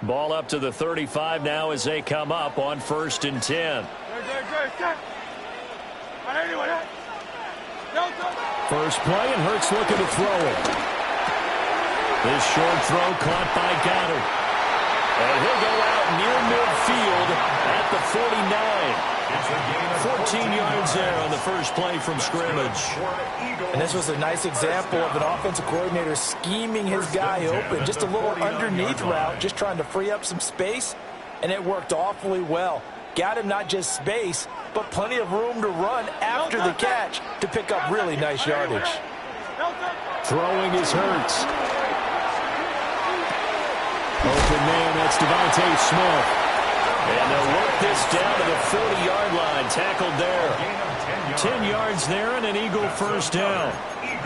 Ball up to the 35 now as they come up on 1st and 10. First play, and Hurts looking to throw it. This short throw caught by Goddard. And he'll go out near midfield at the 49. 14 yards there on the first play from scrimmage. And this was a nice example of an offensive coordinator scheming his guy open. Just a little underneath route, just trying to free up some space, and it worked awfully well. Got him not just space, but plenty of room to run after the catch to pick up really nice yardage. Throwing is Hurts. Open man, that's Devontae Smith. And they'll work this down to the 40-yard line. Tackled there. 10 yards there and an Eagle first down.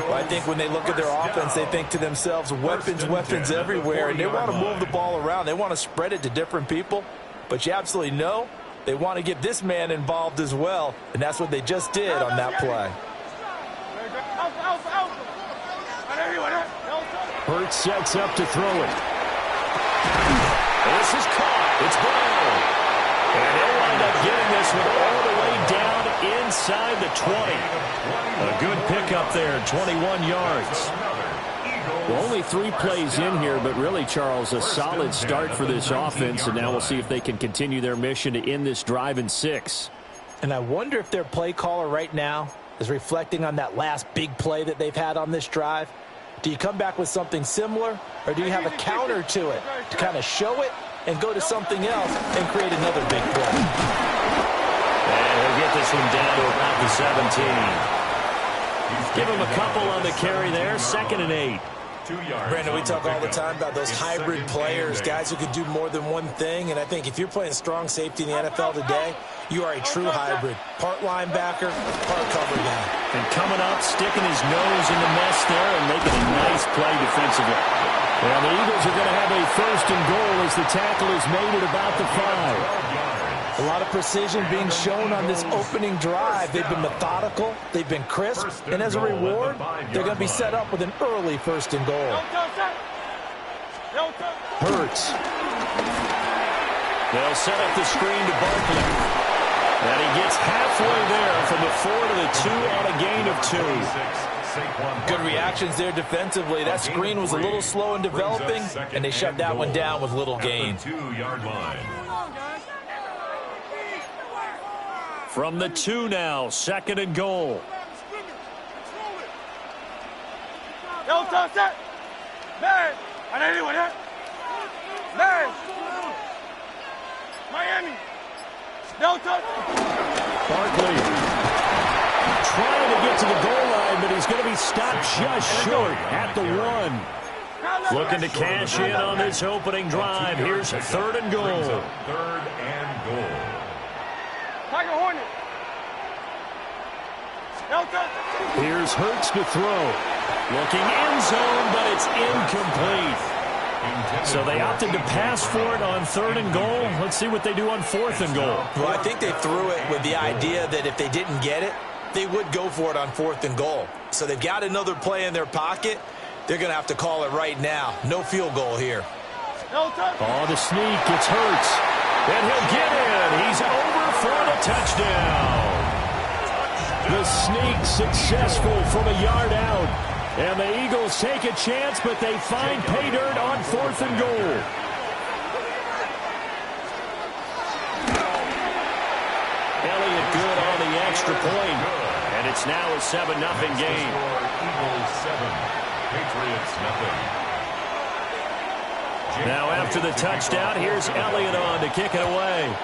Well, I think when they look at their offense, they think to themselves, weapons, weapons everywhere. And they want to move the ball around. They want to spread it to different people. But you absolutely know they want to get this man involved as well. And that's what they just did on that play. Hurts sets up to throw it. This is caught. It's Brown. And they'll wind up getting this one all the way down inside the 20. A good pickup there, 21 yards. Well, only 3 plays in here, but really, Charles, a solid start for this offense. And now we'll see if they can continue their mission to end this drive in 6. And I wonder if their play caller right now is reflecting on that last big play that they've had on this drive. Do you come back with something similar, or do you have a counter to it to kind of show it and go to something else and create another big play? And he'll get this one down to about the 17. Give him a couple on the carry there. 2nd and 8. Brandon, we talk all the time about those hybrid players, guys who can do more than one thing. And I think if you're playing strong safety in the NFL today, you are a true hybrid. Part linebacker, part cover guy. And coming up, sticking his nose in the mess there and making a nice play defensively. Well, the Eagles are going to have a 1st and goal as the tackle is made at about the 5. A lot of precision being shown on this opening drive. They've been methodical, they've been crisp, and as a reward, they're going to be set up with an early 1st and goal. Hurts. They'll set up the screen to Barkley. And he gets halfway there from the 4 to the 2 on a gain of 2. Good reactions there defensively. That screen was a little slow in developing, and they shut that one down with little gain. From the 2 now, 2nd and goal. Miami. Barkley trying to get to the goal line, but he's going to be stopped just short at the 1. Looking to cash in on this opening drive. Here's a 3rd and goal. 3rd and goal. Tiger Hornet. Here's Hurts to throw. Looking end zone, but it's incomplete. So they opted to pass for it on 3rd and goal. Let's see what they do on 4th and goal. Well, I think they threw it with the idea that if they didn't get it, they would go for it on 4th and goal. So they've got another play in their pocket. They're going to have to call it right now. No field goal here. Oh, the sneak. It's Hurts. And he'll get in. He's over for the touchdown. The sneak successful from a yard out. And the Eagles take a chance, but they find pay dirt on 4th and goal. Elliott good on the extra point. And it's now a 7-0 game. Eagles 7, Patriots 0. Now after the touchdown, here's Elliott on to kick it away.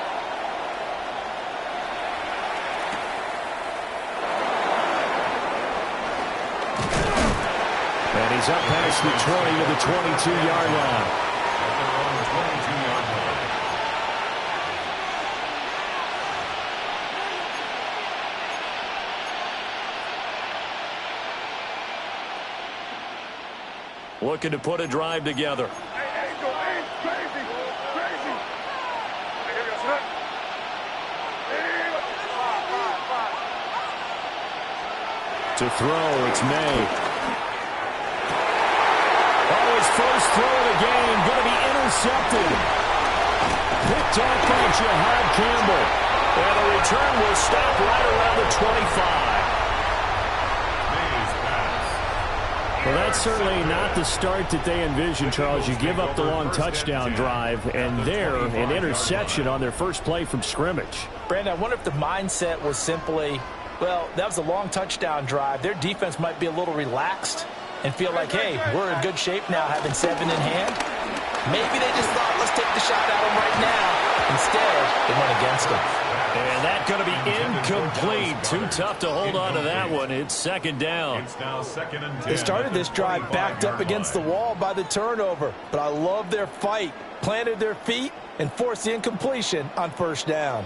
And he's up past the 20 to the 22-yard line. On the 22-yard line. Looking to put a drive together. To throw, it's May. Oh, his first throw of the game, going to be intercepted. Picked off by Jihad Campbell. And the return will stop right around the 25. Well, that's certainly not the start that they envisioned, Charles. You give up the long touchdown drive, and there, an interception on their first play from scrimmage. Brandon, I wonder if the mindset was simply, well, that was a long touchdown drive. Their defense might be a little relaxed and feel like, hey, we're in good shape now, having 7 in hand. Maybe they just thought, let's take the shot at them right now. Instead, they went against them. And that's going to be incomplete. Too tough to hold on to that one. It's second down. It's now 2nd and 10. They started this drive backed up against the wall by the turnover, but I love their fight. Planted their feet and forced the incompletion on first down.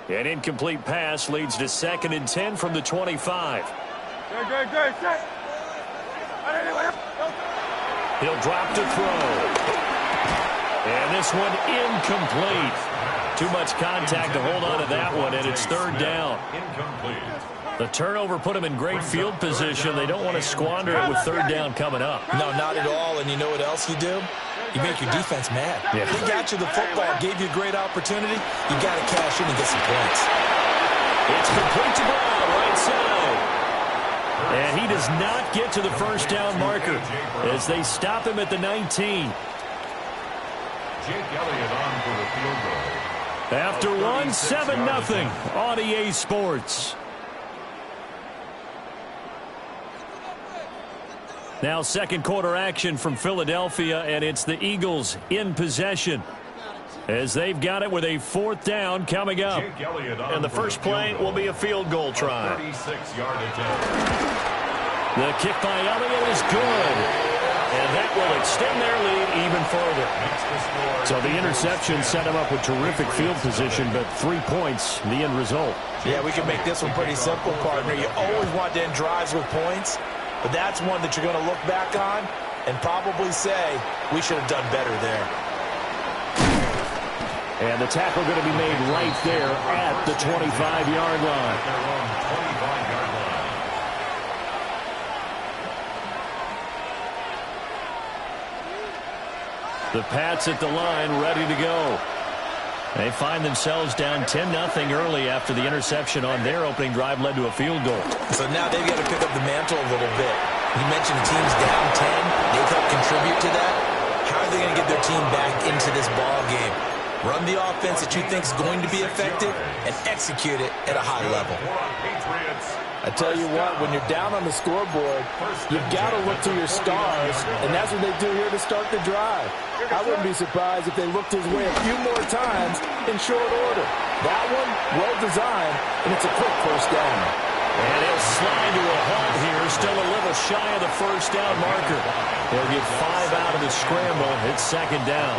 An incomplete pass leads to 2nd and 10 from the 25. Good. He'll drop to throw. And this one incomplete. Too much contact to hold on to that one, and it's 3rd down. Incomplete. The turnover put them in great field position. They don't want to squander it with 3rd down coming up. No, not at all. And you know what else you do? You make your defense mad. Yeah. They got you the football, gave you a great opportunity. You got to cash in and get some points. It's complete to Brown, right side. And he does not get to the first down marker as they stop him at the 19. Jake Elliott on for the field goal. After one, 7-0 on EA Sports. Now second quarter action from Philadelphia, and it's the Eagles in possession as they've got it with a 4th down coming up. And the first play will be a field goal try. 36-yard attempt. The kick by Elliott is good. And that will extend their lead even further. So the interception set him up with terrific field position, but 3 points, the end result. Yeah, we can make this one pretty simple, partner. You always want to end drives with points, but that's one that you're going to look back on and probably say, we should have done better there. And the tackle going to be made right there at the 25-yard line. The Pats at the line, ready to go. They find themselves down 10-0 early after the interception on their opening drive led to a field goal. So now they've got to pick up the mantle a little bit. You mentioned the team's down 10. They've helped contribute to that. How are they going to get their team back into this ball game? Run the offense that you think is going to be effective and execute it at a high level. I tell you what, when you're down on the scoreboard, you've got to look to your stars, and that's what they do here to start the drive. I wouldn't be surprised if they looked his way a few more times in short order. That one, well designed, and it's a quick first down. And he'll slide to a halt here, still a little shy of the first down marker. They'll get 5 out of the scramble. It's 2nd down.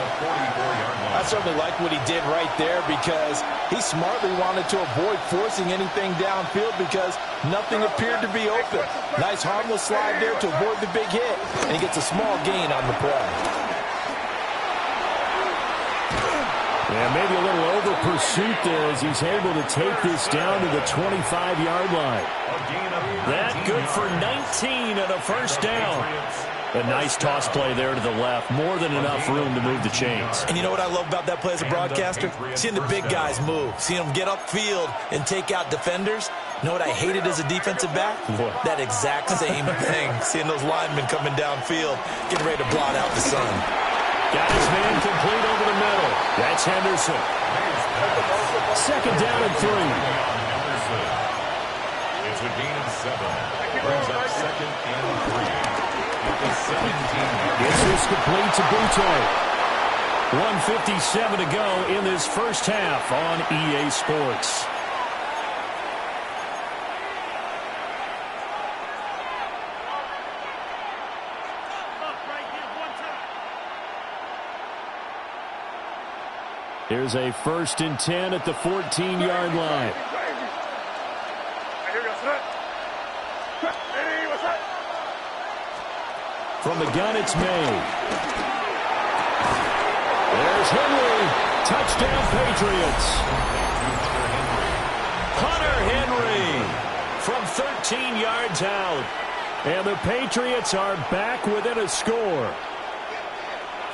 I certainly like what he did right there because he smartly wanted to avoid forcing anything downfield because nothing appeared to be open. Nice harmless slide there to avoid the big hit, and he gets a small gain on the play. Yeah, maybe a little over pursuit there as he's able to take this down to the 25-yard line. That good for 19 and a first down. A nice toss play there to the left. More than enough room to move the chains. And you know what I love about that play as a broadcaster? Seeing the big guys move. Seeing them get upfield and take out defenders. You know what I hated as a defensive back? What? That exact same thing. Seeing those linemen coming downfield, getting ready to blot out the sun. Got his man complete over the middle. That's Henderson. 2nd down and 3. It's a gain of 7. Brings up 2nd and 3. This is complete to Butte. 1:57 to go in this first half on EA Sports. Here's a 1st and 10 at the 14-yard line. From the gun, it's made. There's Henry. Touchdown, Patriots. Hunter Henry from 13 yards out. And the Patriots are back within a score.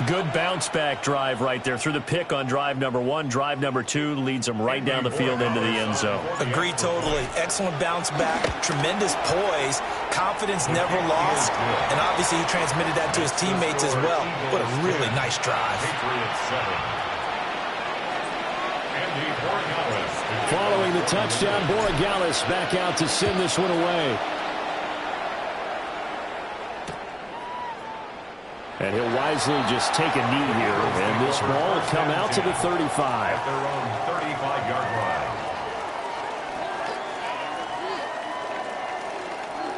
Good bounce-back drive right there through the pick on drive number 1. Drive number 2 leads them right down the field into the end zone. Agree totally. Excellent bounce back, tremendous poise, confidence never lost, and obviously he transmitted that to his teammates as well. What a really nice drive. Following the touchdown, Borregales back out to send this one away. And he'll wisely just take a knee here, and this ball will come out to the 35. At their own 35-yard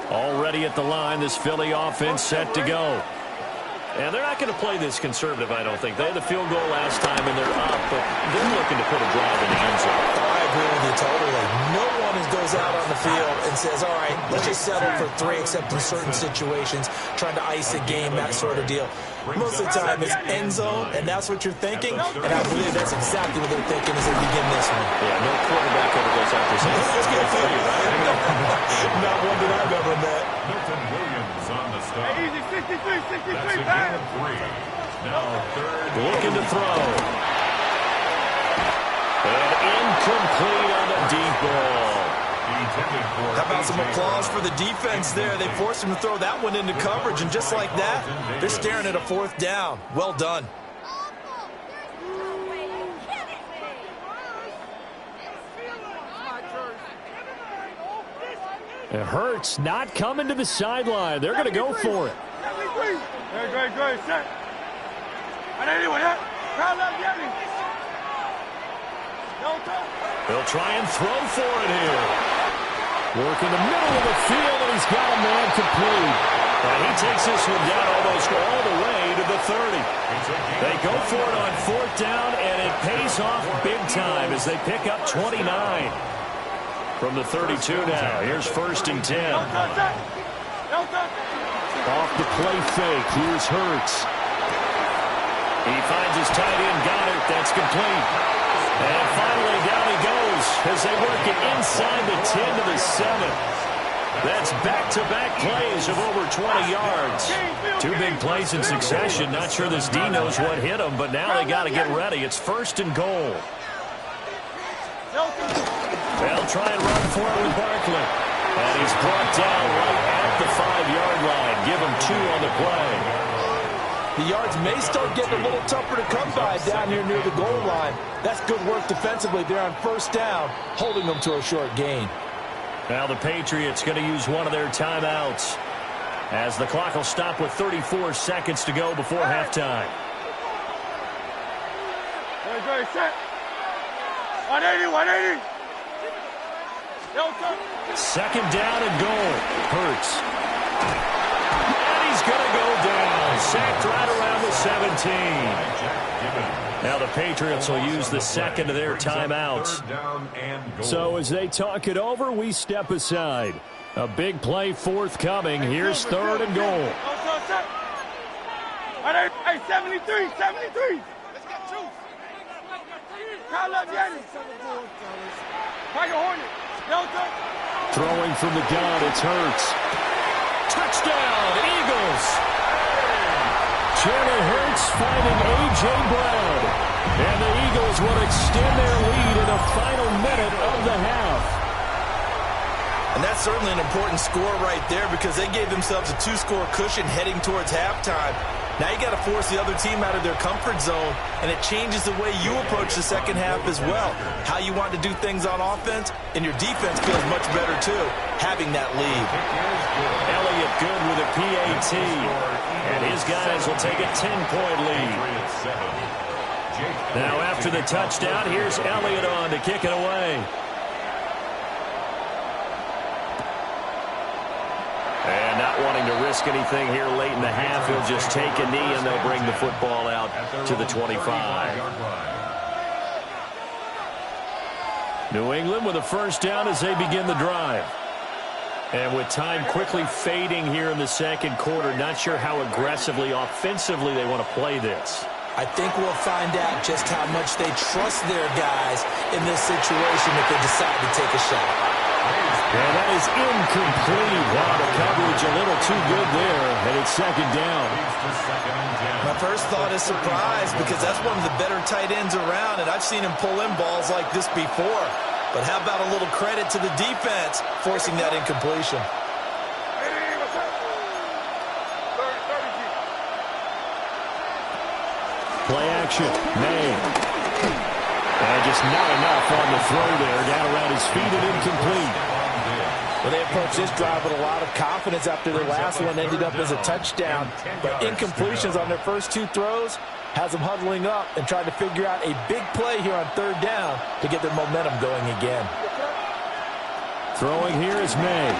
line. Already at the line, this Philly offense set to go. And they're not going to play this conservative, I don't think. They had the field goal last time, and they're up, but they're looking to put a drive in the end zone. I agree with you totally. No one goes out on the field and says, all right, let's just settle for 3 except in certain situations, trying to ice a game, that sort of deal. Most of the time it's end zone, and that's what you're thinking, and I believe that's exactly what they're thinking as they begin this one. Yeah, no quarterback ever goes out there saying, let's get a field goal, right? Not one that I've ever met. Milton Williams on the stop. Hey, easy, 63, That's a gain of 3. Now third. Looking to throw. And incomplete on the deep ball. How about some applause for the defense there? They forced him to throw that one into coverage, and just like that, they're staring at a 4th down. Well done. It hurts not coming to the sideline. They're going to go for it. Good. Set. And anyway, crowd left, Yanni. They'll try and throw for it here. Work in the middle of the field, and he's got a man complete. And he takes this one down almost all the way to the 30. They go for it on 4th down, and it pays off big time as they pick up 29. From the 32 now, here's 1st and 10. Off the play fake, here's Hurts. He finds his tight end, Goddard, that's complete. And finally, down he goes as they work it inside the 10 to the 7. That's back-to-back plays of over 20 yards. 2 big plays in succession. Not sure this D knows what hit him, but now they got to get ready. It's 1st and goal. They'll try and run for it with Barkley. And he's brought down right at the 5-yard line. Give him 2 on the play. The yards may start getting a little tougher to come by down here near the goal line. That's good work defensively there on 1st down, holding them to a short gain. Now the Patriots going to use one of their timeouts as the clock will stop with 34 seconds to go before halftime. Good, set. 180. 2nd down and goal. Hurts. And he's going to go down. Sacked right around the 17. Now the Patriots will use the 2nd of their timeouts. So as they talk it over, we step aside. A big play forthcoming. Here's 3rd and goal. Hey, 73. Let's get 2. Crowd left, Yanni. Tiger Hornet. Throwing from the gun, it's Hurts. Touchdown, Eagles. Jalen Hurts finding A.J. Brown. And the Eagles will extend their lead in the final minute of the half. And that's certainly an important score right there because they gave themselves a 2-score cushion heading towards halftime. Now you got to force the other team out of their comfort zone, and it changes the way you approach the second half as well. How you want to do things on offense, and your defense feels much better too, having that lead. Elliott good with a PAT, and his guys will take a 10-point lead. Now after the touchdown, here's Elliott on to kick it away. And not wanting to risk anything here late in the half, he'll just take a knee and they'll bring the football out to the 25. New England with a 1st down as they begin the drive. And with time quickly fading here in the 2nd quarter, not sure how aggressively, offensively they want to play this. I think we'll find out just how much they trust their guys in this situation if they decide to take a shot. And that is incomplete. Wow, the coverage a little too good there, and it's second down. My first thought is surprise because that's one of the better tight ends around, and I've seen him pull in balls like this before. But how about a little credit to the defense forcing that incompletion? Play action, May. And just not enough on the throw there. Down around his feet and incomplete. Well, they approached this drive with a lot of confidence after their last one ended up as a touchdown. But incompletions on their first two throws has them huddling up and trying to figure out a big play here on third down to get their momentum going again. Throwing here is May.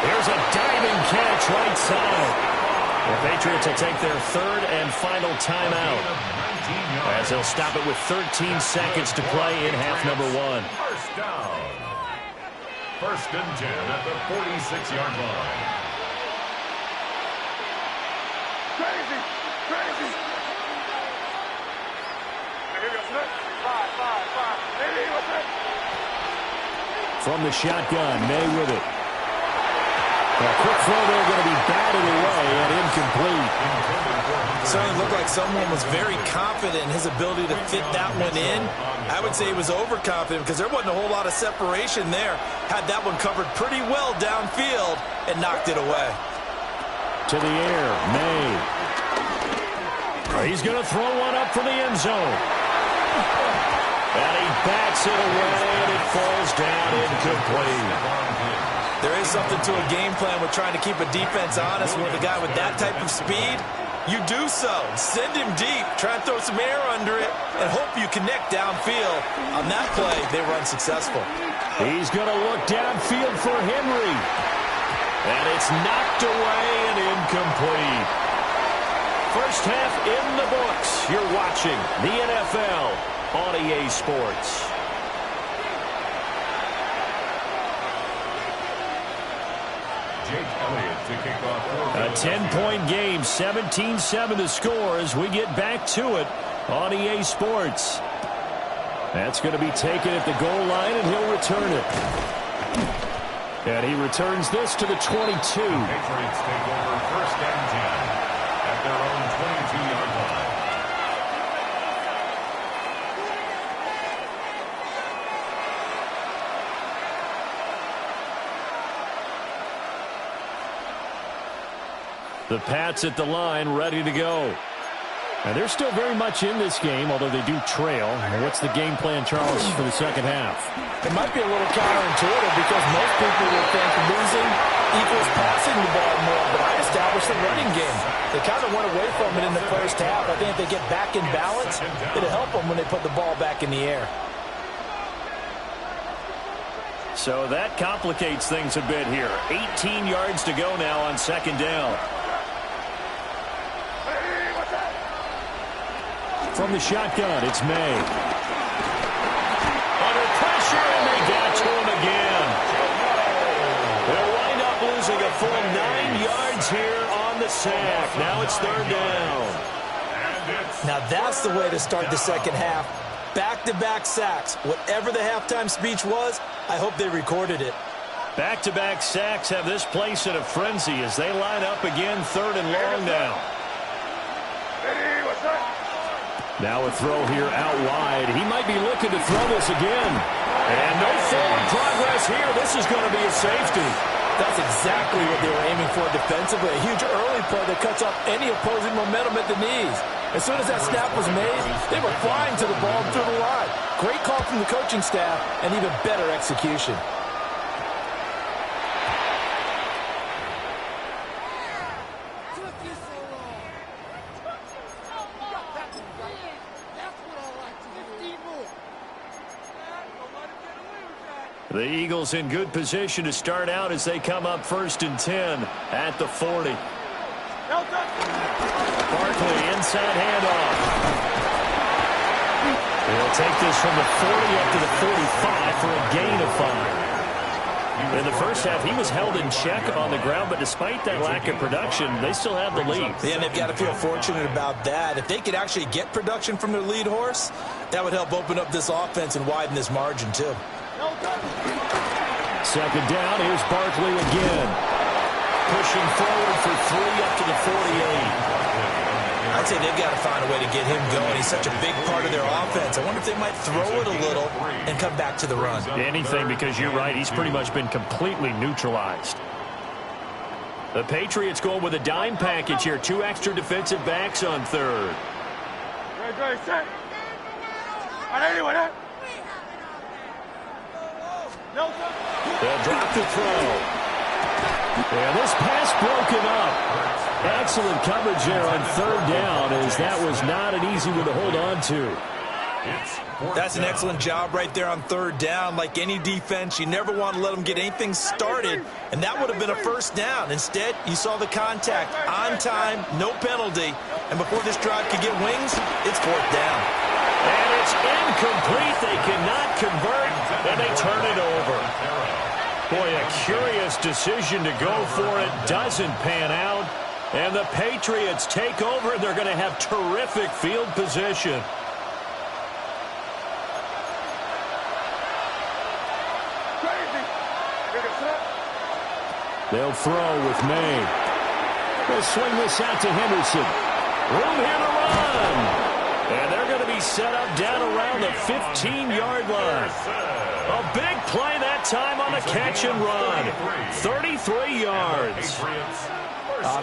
There's a diving catch right side. The Patriots will take their third and final timeout as they'll stop it with 13 seconds to play in half number one. First down. 1st and 10 at the 46-yard line. Crazy. Here we go. 5. From the shotgun, May with it. A quick throw there going to be batted away and incomplete. Certainly looked like someone was very confident in his ability to fit that one in. I would say he was overconfident because there wasn't a whole lot of separation there. Had that one covered pretty well downfield and knocked it away. To the air, May. He's going to throw one up for the end zone. And he bats it away and it falls down incomplete. There is something to a game plan with trying to keep a defense honest with a guy with that type of speed. You do so. Send him deep. Try and throw some air under it and hope you connect downfield. On that play, they were unsuccessful. He's going to look downfield for Henry. And it's knocked away and incomplete. First half in the books. You're watching the NFL on EA Sports. To kick off a 10-point game, 17-7 the score as we get back to it on EA Sports. That's going to be taken at the goal line, and he'll return it. And he returns this to the 22. Patriots take over 1st and 10 at their own 22-yard line. The Pats at the line, ready to go. And they're still very much in this game, although they do trail. What's the game plan, Charles, for the second half? It might be a little counterintuitive because most people will think losing equals passing the ball more, but I established the running game. They kind of went away from it in the first half. I think if they get back in balance, it'll help them when they put the ball back in the air. So that complicates things a bit here. 18 yards to go now on second down. From the shotgun, it's May. Under pressure, and they got to him again. They'll wind up losing a full 9 yards here on the sack. Now it's third down. Now that's the way to start the second half. Back-to-back sacks. Whatever the halftime speech was, I hope they recorded it. Back-to-back sacks have this place in a frenzy as they line up again, third and long now. Now a throw here out wide. He might be looking to throw this again. And no forward progress here. This is going to be a safety. That's exactly what they were aiming for defensively. A huge early play that cuts off any opposing momentum at the knees. As soon as that snap was made, they were flying to the ball through the line. Great call from the coaching staff and even better execution. The Eagles in good position to start out as they come up 1st and 10 at the 40. Barkley, inside handoff. They'll take this from the 40 up to the 45 for a gain of 5. In the first half, he was held in check on the ground, but despite that lack of production, they still have the lead. Yeah, and they've got to feel fortunate about that. If they could actually get production from their lead horse, that would help open up this offense and widen this margin, too. Second down, here's Barkley again. Pushing forward for 3 up to the 48. I'd say they've got to find a way to get him going. He's such a big part of their offense. I wonder if they might throw it a little and come back to the run. Anything, because you're right. He's pretty much been completely neutralized. The Patriots going with a dime package here. 2 extra defensive backs on third. Great, set. They'll drop the throw. And this pass broken up. Excellent coverage there on third down, as that was not an easy one to hold on to. That's an excellent job right there on third down. Like any defense, you never want to let them get anything started, and that would have been a first down. Instead, you saw the contact on time, no penalty, and before this drive could get wings, it's fourth down. And it's incomplete. They cannot convert, and they turn it over. Boy, a curious decision to go for it. Doesn't pan out. And the Patriots take over. They're going to have terrific field position. They'll throw with May. They'll swing this out to Henderson. Room here to run. And they're going to be set up down around the 15-yard line. A big play that time on a catch and run. 33 yards.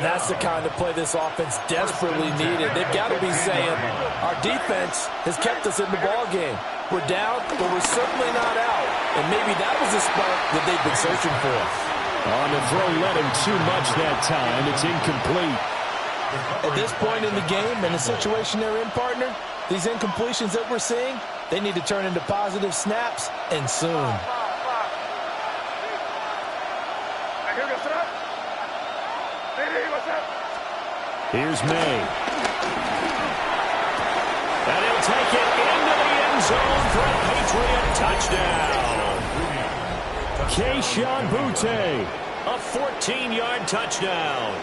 That's the kind of play this offense desperately needed. They've got to be saying, our defense has kept us in the ball game. We're down, but we're certainly not out. And maybe that was the spark that they've been searching for. On the throw, led him too much that time. It's incomplete. At this point in the game, and the situation they're in, partner, these incompletions that we're seeing, they need to turn into positive snaps, and soon. Here's May. And he'll take it into the end zone for a Patriot touchdown. Keyshawn Boutte, a 14-yard touchdown.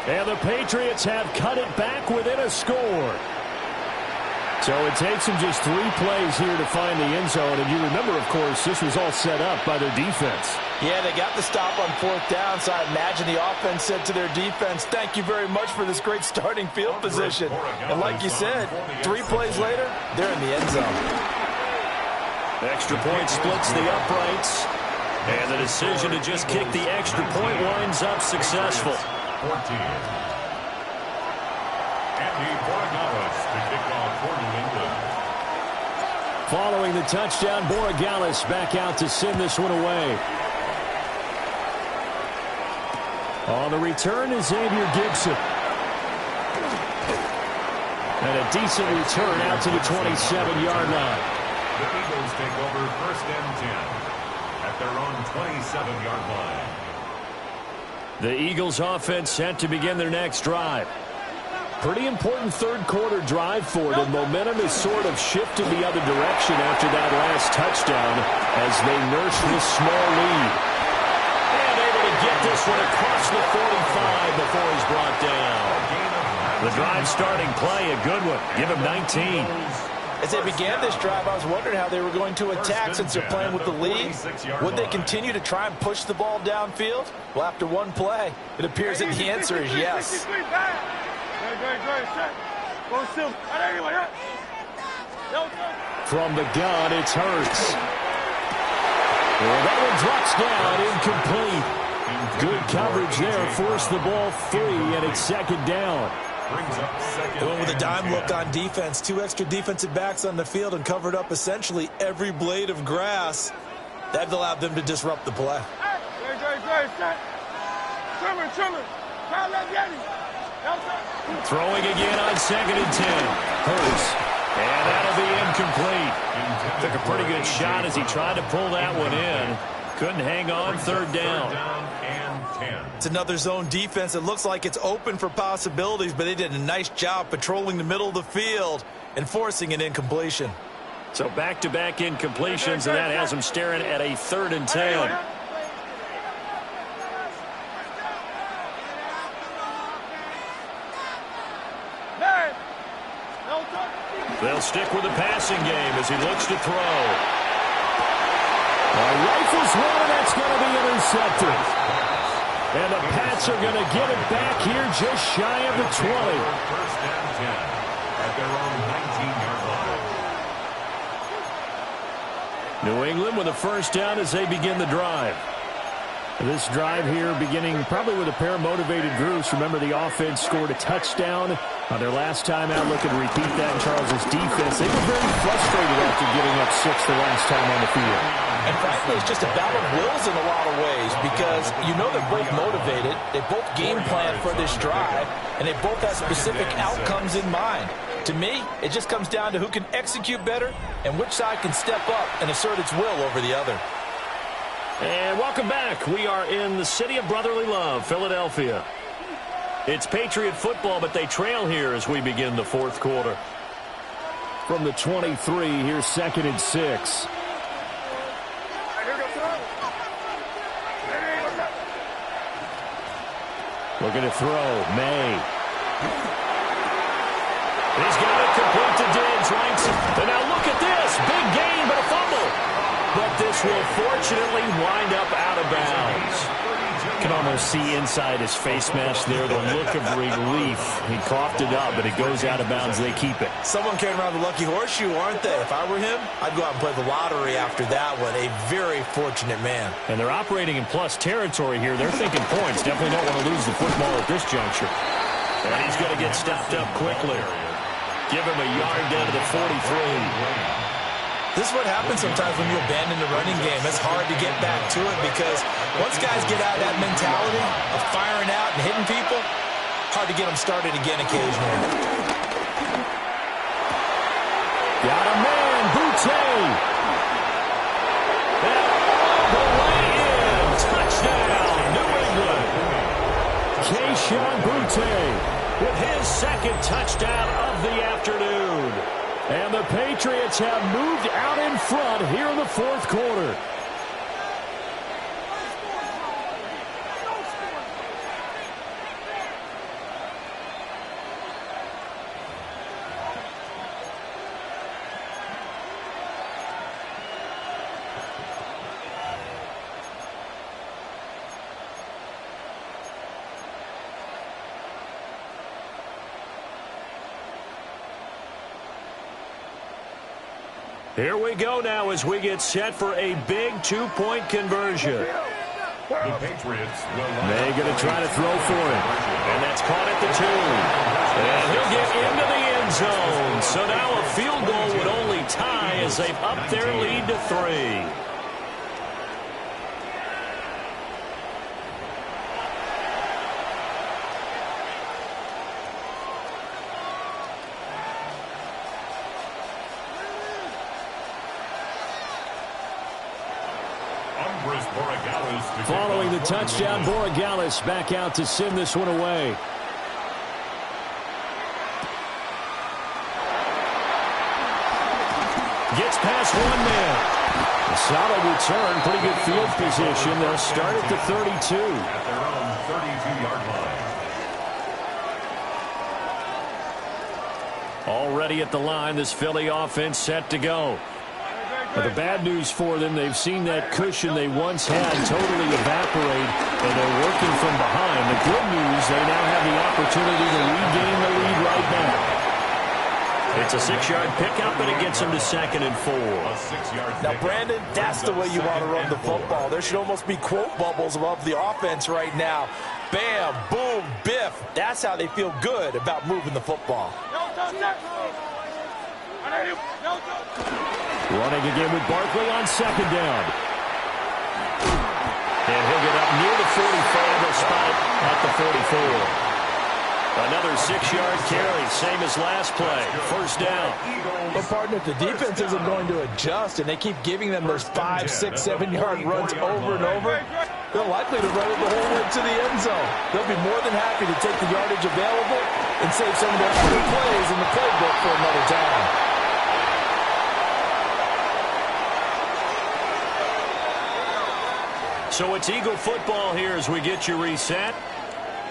And the Patriots have cut it back within a score. So it takes them just 3 plays here to find the end zone. And you remember, of course, this was all set up by their defense. Yeah, they got the stop on fourth down, so I imagine the offense said to their defense, thank you very much for this great starting field position. And like you said, 3 plays later, they're in the end zone. Extra point splits the uprights. And the decision to just kick the extra point winds up successful. 14. Andy Borregales to kick off for New England. Following the touchdown, Borregales back out to send this one away. On the return is Xavier Gibson. And a decent return out to the 27-yard line. The Eagles take over first and 10 at their own 27-yard line. The Eagles offense set to begin their next drive. Pretty important third quarter drive for them. Momentum has sort of shifted the other direction after that last touchdown as they nurse this small lead. And able to get this one across the 45 before he's brought down. The drive starting play, a good one. Give him 19. As they began this drive, I was wondering how they were going to attack since they're playing with the lead. Would they continue to try and push the ball downfield? Well, after one play, it appears that the answer is yes. From the gun, it's Hurts. Well, that one drops down, incomplete. Good coverage there, forced the ball free, and it's second down. They went with a dime look on defense. 2 extra defensive backs on the field and covered up essentially every blade of grass. That allowed them to disrupt the play. Throwing again on 2nd and 10. Hurts. And that'll be incomplete. Took a pretty good shot as he tried to pull that one in. Couldn't hang on, third down. It's another zone defense. It looks like it's open for possibilities, but they did a nice job patrolling the middle of the field and forcing an incompletion. So back-to-back incompletions, and that has them staring at a 3rd and 10. They'll stick with the passing game as he looks to throw. Rifles one, and that's going to be intercepted. And the Pats are going to get it back here just shy of the 20. First down 10 at their own 19-yard line. New England with a first down as they begin the drive. This drive here beginning probably with a pair of motivated groups. Remember, the offense scored a touchdown on their last time out. Looking to repeat that in Charles' defense. They were very frustrated after giving up 6 the last time on the field. And frankly, it's just a battle of wills in a lot of ways because you know they're both motivated. They both game plan for this drive, and they both have specific outcomes in mind. To me, it just comes down to who can execute better and which side can step up and assert its will over the other. And welcome back. We are in the city of brotherly love, Philadelphia. It's Patriot football, but they trail here as we begin the fourth quarter. From the 23, here's 2nd and 6. Looking to throw. May. He's got it complete to Diggs. Ranks. And now look at this. Big gain, but a fumble. But this will fortunately wind up out of bounds. You can almost see inside his face mask there the look of relief. He coughed it up, but it goes out of bounds. They keep it. Someone carrying around the lucky horseshoe, aren't they? If I were him, I'd go out and play the lottery after that one. A very fortunate man. And they're operating in plus territory here. They're thinking points. Definitely don't want to lose the football at this juncture. And he's going to get stopped up quickly. Give him a yard down to the 43. This is what happens sometimes when you abandon the running game. It's hard to get back to it because once guys get out of that mentality of firing out and hitting people, hard to get them started again occasionally. Got a man, Boutte. And the way in. Touchdown, New England. Keyshawn Boutte with his second touchdown of the afternoon. And the Patriots have moved out in front here in the fourth quarter. Here we go now as we get set for a big two-point conversion. The Patriots will May going to try to throw for it. And that's caught at the 2. And he'll get into the end zone. So now a field goal would only tie as they've upped their lead to 3. Following the touchdown, Borregales back out to send this one away. Gets past one man. A solid return, pretty good field position. They'll start at the 32. At their own 32-yard line. Already at the line, this Philly offense set to go. But the bad news for them, they've seen that cushion they once had totally evaporate, and they're working from behind. The good news, they now have the opportunity to regain the lead right now. It's a 6-yard pickup, and it gets them to 2nd and 4. Now, Brandon, that's the way you want to run the football. There should almost be quote bubbles above the offense right now. Bam, boom, biff. That's how they feel good about moving the football. Running again with Barkley on 2nd down. And he'll get up near the 45. He'll spot it at the 44. Another 6-yard carry, same as last play. First down. But, partner, if the defense isn't going to adjust and they keep giving them those 5, 6, 7-yard runs over and over, they're likely to run it the whole way to the end zone. They'll be more than happy to take the yardage available and save some of their other plays in the playbook for another time. So it's Eagle football here as we get you reset.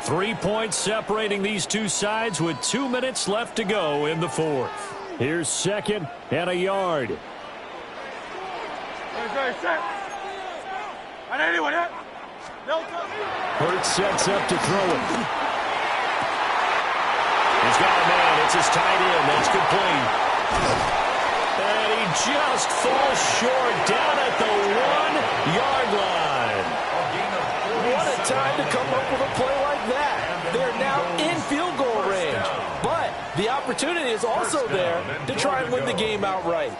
3 points separating these two sides with 2 minutes left to go in the fourth. Here's second and a yard. Hurts sets up to throw it. He's got a man. It's his tight end. That's complete. And he just falls short down at the 1-yard line. What a time to come up with a play like that. They're now in field goal range. But the opportunity is also there to try and win the game outright.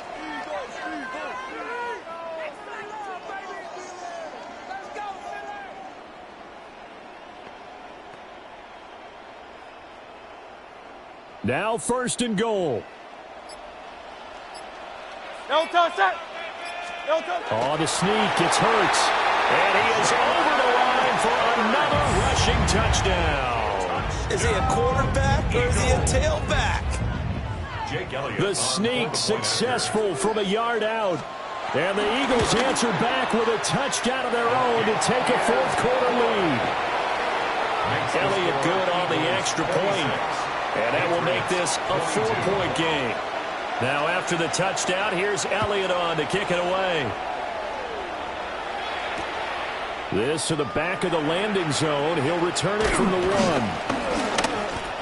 Now first and goal. No touch that. Oh, the sneak. It's Hurts. And he is over the line for another rushing touchdown. Is he a quarterback or is he a tailback? The sneak successful from a yard out. And the Eagles answer back with a touchdown of their own to take a fourth-quarter lead. Elliott good on the extra point. And that will make this a 4-point game. Now after the touchdown, here's Elliott on to kick it away. This to the back of the landing zone. He'll return it from the 1.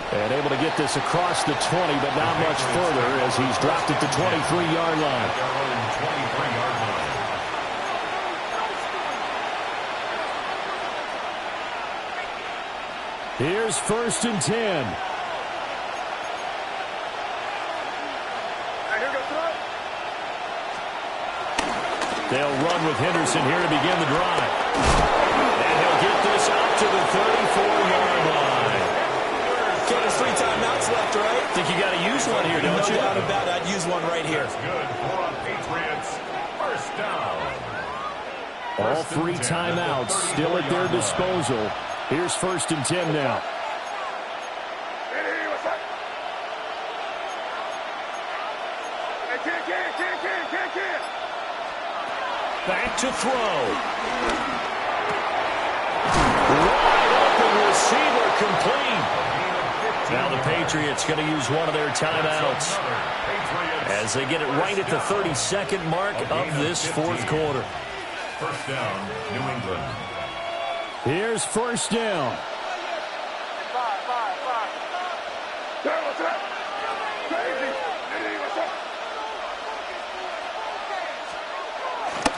And able to get this across the 20, but not much further as he's dropped at the 23-yard line. Here's first and 10. They'll run with Henderson here to begin the drive. And he'll get this up to the 34-yard line. Okay, there's 3 timeouts left, right? I think you got to use one here, don't you? No doubt about it. I'd use one right here. That's good for Patriots. First down. All 3 timeouts still at their disposal. Here's first and 10 now. Back to throw. Wide open receiver complete. Now the Patriots going to use one of their timeouts as they get it right at the 32nd mark of this fourth quarter. First down, New England. Here's first down.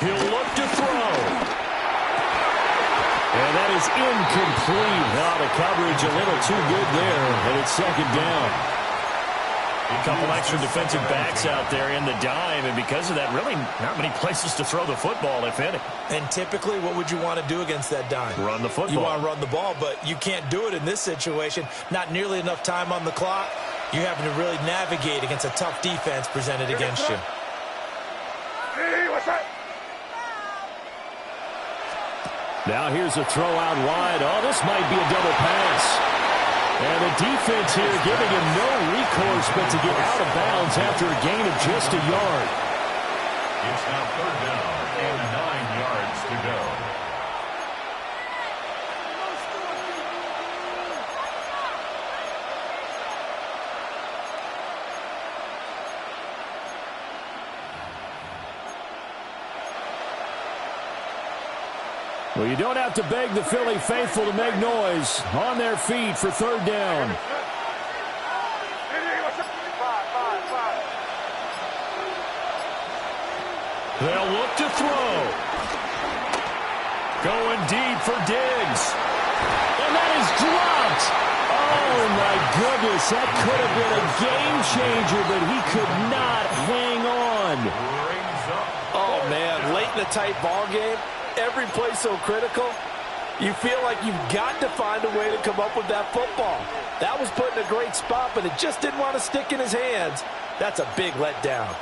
He'll look to throw. And that is incomplete. Now the coverage a little too good there, and it's second down. A couple extra defensive backs out there in the dime, and because of that, really not many places to throw the football, if any. And typically, what would you want to do against that dime? Run the football. You want to run the ball, but you can't do it in this situation. Not nearly enough time on the clock. You're having to really navigate against a tough defense presented against you. Now here's a throw out wide. Oh, this might be a double pass. And the defense here giving him no recourse but to get out of bounds after a gain of just a yard. It's now third down and 9 yards to go. Well, you don't have to beg the Philly faithful to make noise. On their feet for third down. They'll look to throw. Going deep for Diggs. And that is dropped. Oh, my goodness. That could have been a game changer, but he could not hang on. Oh, man. Late in a tight ball game. Every play so critical, you feel like you've got to find a way to come up with that football. That was put in a great spot, but it just didn't want to stick in his hands. That's a big letdown.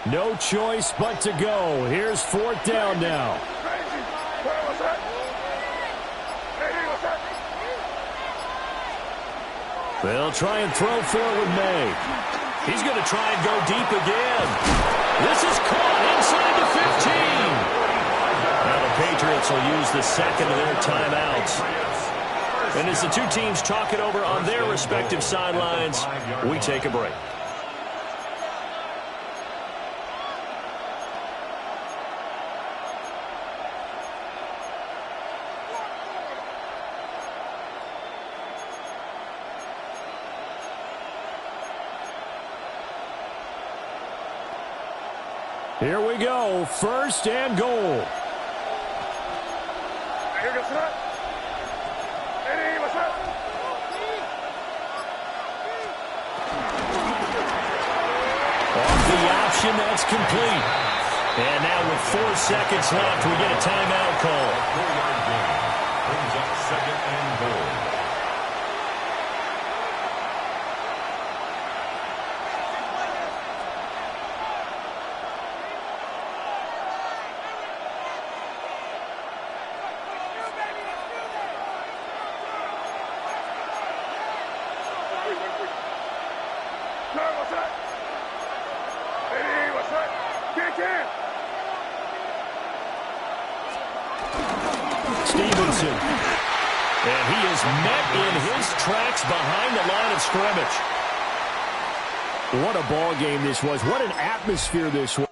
No choice but to go. Here's fourth down now. They'll try and throw for it with May. He's going to try and go deep again. This is caught inside the 15. Now the Patriots will use the second of their timeouts. And as the two teams talk it over on their respective sidelines, we take a break. Here we go, 1st and goal. Off the option, that's complete. And now with 4 seconds left, we get a timeout call. Brings up 2nd and goal. Stevenson. And he is met in his tracks behind the line of scrimmage. What a ball game this was. What an atmosphere this was.